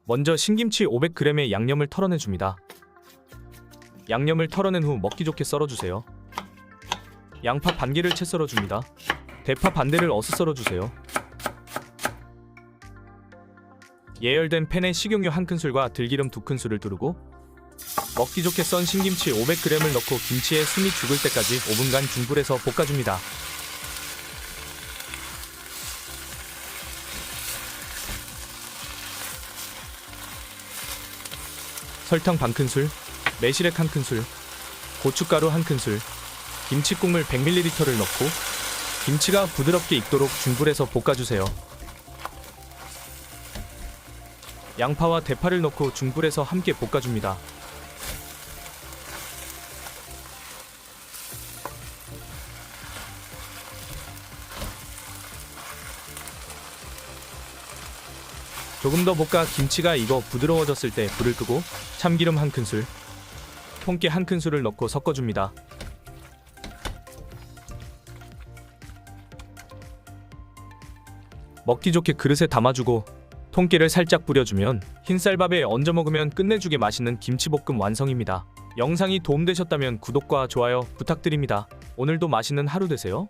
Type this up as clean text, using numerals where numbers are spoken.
먼저 신김치 500g의 양념을 털어내줍니다. 양념을 털어낸 후 먹기 좋게 썰어주세요. 양파 반개를 채 썰어줍니다. 대파 반대를 어슷 썰어주세요. 예열된 팬에 식용유 1큰술과 들기름 2큰술을 두르고 먹기 좋게 썬 신김치 500g을 넣고 김치에 숨이 죽을 때까지 5분간 중불에서 볶아줍니다. 설탕 반큰술, 매실액 1큰술, 고춧가루 1큰술, 김치국물 100ml를 넣고 김치가 부드럽게 익도록 중불에서 볶아주세요. 양파와 대파를 넣고 중불에서 함께 볶아줍니다. 조금 더 볶아 김치가 익어 부드러워졌을 때 불을 끄고 참기름 1큰술, 통깨 1큰술을 넣고 섞어줍니다. 먹기 좋게 그릇에 담아주고 통깨를 살짝 뿌려주면 흰쌀밥에 얹어 먹으면 끝내주게 맛있는 김치볶음 완성입니다. 영상이 도움되셨다면 구독과 좋아요 부탁드립니다. 오늘도 맛있는 하루 되세요.